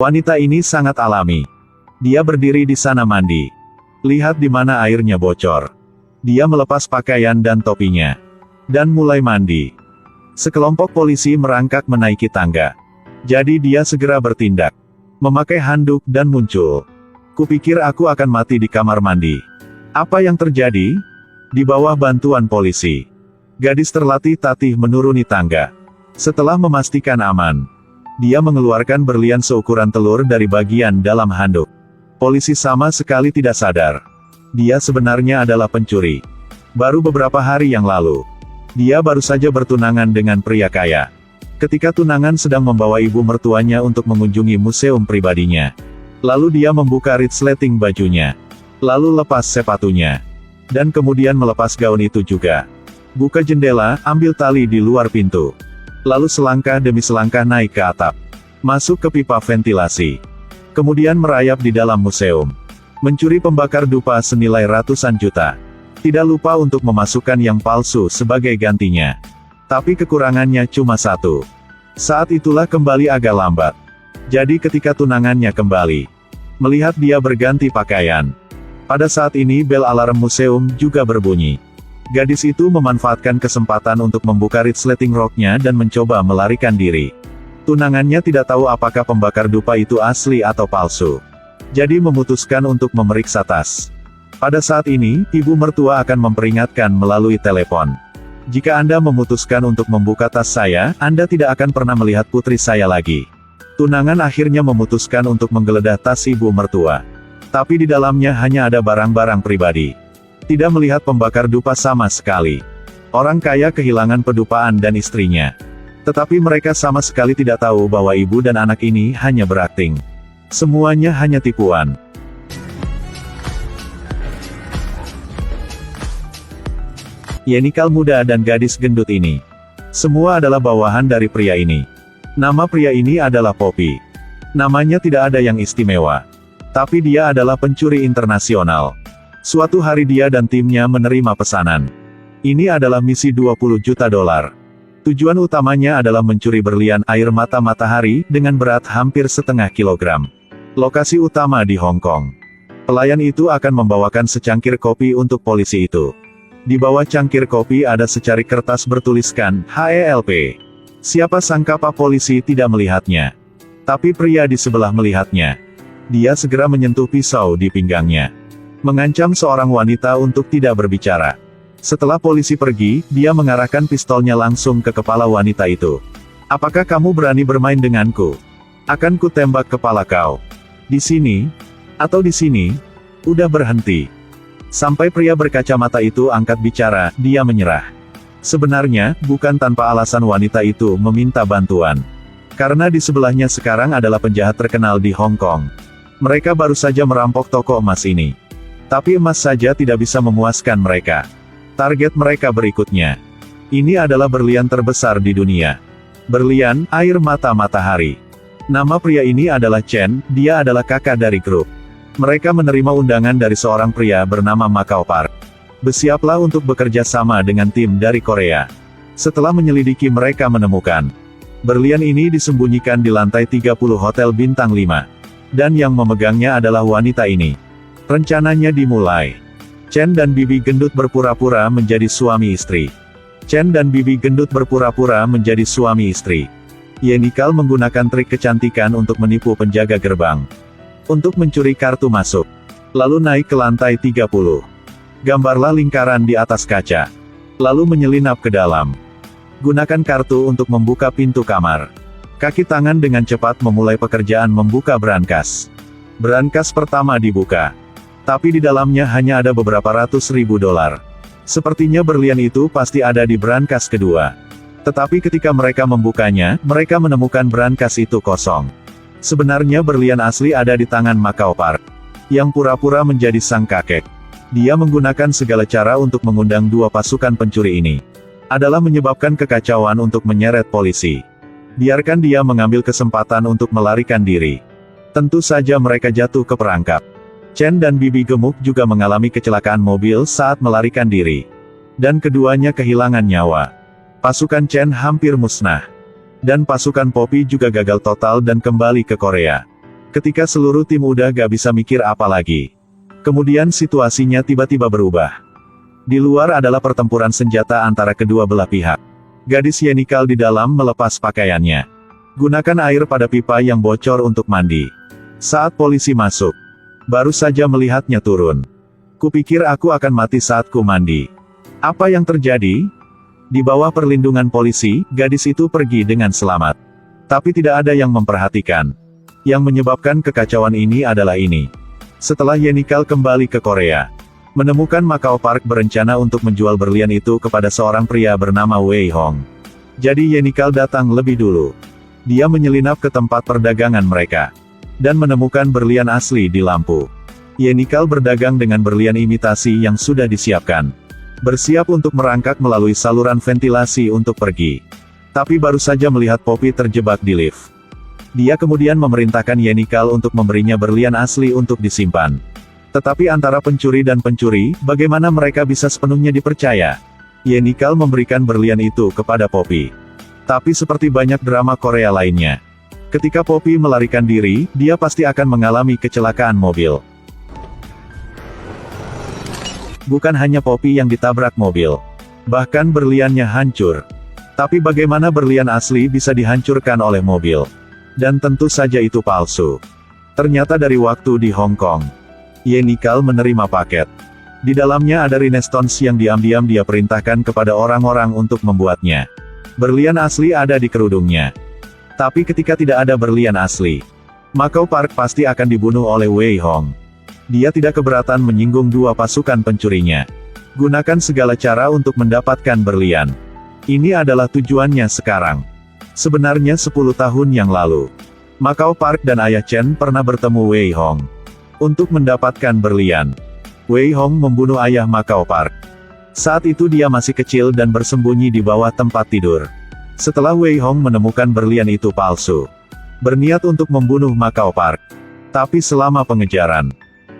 Wanita ini sangat alami. Dia berdiri di sana mandi. Lihat di mana airnya bocor. Dia melepas pakaian dan topinya. Dan mulai mandi. Sekelompok polisi merangkak menaiki tangga. Jadi dia segera bertindak. Memakai handuk dan muncul. Kupikir aku akan mati di kamar mandi. Apa yang terjadi? Di bawah bantuan polisi. Gadis terlatih Tatih menuruni tangga. Setelah memastikan aman, dia mengeluarkan berlian seukuran telur dari bagian dalam handuk. Polisi sama sekali tidak sadar. Dia sebenarnya adalah pencuri. Baru beberapa hari yang lalu, dia baru saja bertunangan dengan pria kaya. Ketika tunangan sedang membawa ibu mertuanya untuk mengunjungi museum pribadinya. Lalu dia membuka resleting bajunya. Lalu lepas sepatunya. Dan kemudian melepas gaun itu juga. Buka jendela, ambil tali di luar pintu. Lalu selangkah demi selangkah naik ke atap. Masuk ke pipa ventilasi. Kemudian merayap di dalam museum. Mencuri pembakar dupa senilai ratusan juta. Tidak lupa untuk memasukkan yang palsu sebagai gantinya. Tapi kekurangannya cuma satu. Saat itulah kembali agak lambat. Jadi ketika tunangannya kembali, melihat dia berganti pakaian. Pada saat ini bel alarm museum juga berbunyi. Gadis itu memanfaatkan kesempatan untuk membuka resleting roknya dan mencoba melarikan diri. Tunangannya tidak tahu apakah pembakar dupa itu asli atau palsu. Jadi memutuskan untuk memeriksa tas. Pada saat ini, ibu mertua akan memperingatkan melalui telepon. Jika Anda memutuskan untuk membuka tas saya, Anda tidak akan pernah melihat putri saya lagi. Tunangan akhirnya memutuskan untuk menggeledah tas ibu mertua. Tapi di dalamnya hanya ada barang-barang pribadi. Tidak melihat pembakar dupa sama sekali. Orang kaya kehilangan pedupaan dan istrinya. Tetapi mereka sama sekali tidak tahu bahwa ibu dan anak ini hanya berakting. Semuanya hanya tipuan. Yenikal muda dan gadis gendut ini. Semua adalah bawahan dari pria ini. Nama pria ini adalah Poppy. Namanya tidak ada yang istimewa. Tapi dia adalah pencuri internasional. Suatu hari dia dan timnya menerima pesanan. Ini adalah misi $20 juta. Tujuan utamanya adalah mencuri berlian air mata matahari, dengan berat hampir setengah kilogram. Lokasi utama di Hong Kong. Pelayan itu akan membawakan secangkir kopi untuk polisi itu. Di bawah cangkir kopi ada secari kertas bertuliskan, HELP. Siapa sangka Pak polisi tidak melihatnya. Tapi pria di sebelah melihatnya. Dia segera menyentuh pisau di pinggangnya. Mengancam seorang wanita untuk tidak berbicara. Setelah polisi pergi, dia mengarahkan pistolnya langsung ke kepala wanita itu. Apakah kamu berani bermain denganku? Akan ku tembak kepala kau. Di sini? Atau di sini? Udah berhenti. Sampai pria berkacamata itu angkat bicara, dia menyerah. Sebenarnya, bukan tanpa alasan wanita itu meminta bantuan. Karena di sebelahnya sekarang adalah penjahat terkenal di Hong Kong. Mereka baru saja merampok toko emas ini. Tapi emas saja tidak bisa memuaskan mereka. Target mereka berikutnya. Ini adalah berlian terbesar di dunia. Berlian, air mata matahari. Nama pria ini adalah Chen, dia adalah kakak dari grup. Mereka menerima undangan dari seorang pria bernama Macau Park. Bersiaplah untuk bekerja sama dengan tim dari Korea. Setelah menyelidiki mereka menemukan. Berlian ini disembunyikan di lantai 30 Hotel Bintang 5. Dan yang memegangnya adalah wanita ini. Rencananya dimulai. Chen dan Bibi gendut berpura-pura menjadi suami istri. Chen dan Bibi gendut berpura-pura menjadi suami istri. Yenikal menggunakan trik kecantikan untuk menipu penjaga gerbang. Untuk mencuri kartu masuk. Lalu naik ke lantai 30. Gambarlah lingkaran di atas kaca. Lalu menyelinap ke dalam. Gunakan kartu untuk membuka pintu kamar. Kaki tangan dengan cepat memulai pekerjaan membuka brankas. Brankas pertama dibuka. Tapi di dalamnya hanya ada beberapa ratus ribu dolar. Sepertinya berlian itu pasti ada di brankas kedua. Tetapi ketika mereka membukanya, mereka menemukan brankas itu kosong. Sebenarnya berlian asli ada di tangan Macau Park. Yang pura-pura menjadi sang kakek. Dia menggunakan segala cara untuk mengundang dua pasukan pencuri ini. Adalah menyebabkan kekacauan untuk menyeret polisi. Biarkan dia mengambil kesempatan untuk melarikan diri. Tentu saja mereka jatuh ke perangkap. Chen dan Bibi gemuk juga mengalami kecelakaan mobil saat melarikan diri. Dan keduanya kehilangan nyawa. Pasukan Chen hampir musnah. Dan pasukan Poppy juga gagal total dan kembali ke Korea. Ketika seluruh tim udah gak bisa mikir apa lagi. Kemudian situasinya tiba-tiba berubah. Di luar adalah pertempuran senjata antara kedua belah pihak. Gadis Yenikal di dalam melepas pakaiannya. Gunakan air pada pipa yang bocor untuk mandi. Saat polisi masuk, baru saja melihatnya turun. Kupikir aku akan mati saat ku mandi. Apa yang terjadi? Di bawah perlindungan polisi, gadis itu pergi dengan selamat. Tapi tidak ada yang memperhatikan. Yang menyebabkan kekacauan ini adalah ini. Setelah Yenikal kembali ke Korea, menemukan Macau Park berencana untuk menjual berlian itu kepada seorang pria bernama Wei Hong. Jadi Yenikal datang lebih dulu. Dia menyelinap ke tempat perdagangan mereka. Dan menemukan berlian asli di lampu. Yenikal berdagang dengan berlian imitasi yang sudah disiapkan. Bersiap untuk merangkak melalui saluran ventilasi untuk pergi. Tapi baru saja melihat Poppy terjebak di lift. Dia kemudian memerintahkan Yenikal untuk memberinya berlian asli untuk disimpan. Tetapi antara pencuri dan pencuri, bagaimana mereka bisa sepenuhnya dipercaya? Yenikal memberikan berlian itu kepada Poppy. Tapi seperti banyak drama Korea lainnya, ketika Poppy melarikan diri, dia pasti akan mengalami kecelakaan mobil. Bukan hanya Poppy yang ditabrak mobil. Bahkan berliannya hancur. Tapi bagaimana berlian asli bisa dihancurkan oleh mobil? Dan tentu saja itu palsu. Ternyata dari waktu di Hong Kong, Yenikal menerima paket. Di dalamnya ada rhinestones yang diam-diam dia perintahkan kepada orang-orang untuk membuatnya. Berlian asli ada di kerudungnya. Tapi ketika tidak ada berlian asli, Macau Park pasti akan dibunuh oleh Wei Hong. Dia tidak keberatan menyinggung dua pasukan pencurinya. Gunakan segala cara untuk mendapatkan berlian. Ini adalah tujuannya sekarang. Sebenarnya 10 tahun yang lalu, Macau Park dan Ayah Chen pernah bertemu Wei Hong. Untuk mendapatkan berlian, Wei Hong membunuh ayah Macau Park. Saat itu dia masih kecil dan bersembunyi di bawah tempat tidur. Setelah Wei Hong menemukan berlian itu palsu, berniat untuk membunuh Macau Park. Tapi selama pengejaran,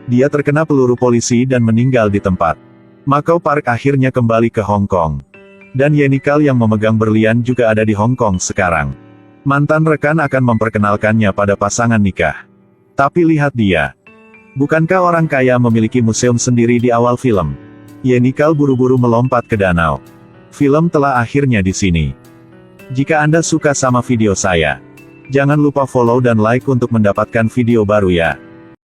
dia terkena peluru polisi dan meninggal di tempat. Macau Park akhirnya kembali ke Hong Kong. Dan Yenikal yang memegang berlian juga ada di Hong Kong sekarang. Mantan rekan akan memperkenalkannya pada pasangan nikah. Tapi lihat dia. Bukankah orang kaya memiliki museum sendiri di awal film? Yenikal buru-buru melompat ke danau. Film telah akhirnya di sini. Jika Anda suka sama video saya, jangan lupa follow dan like untuk mendapatkan video baru ya.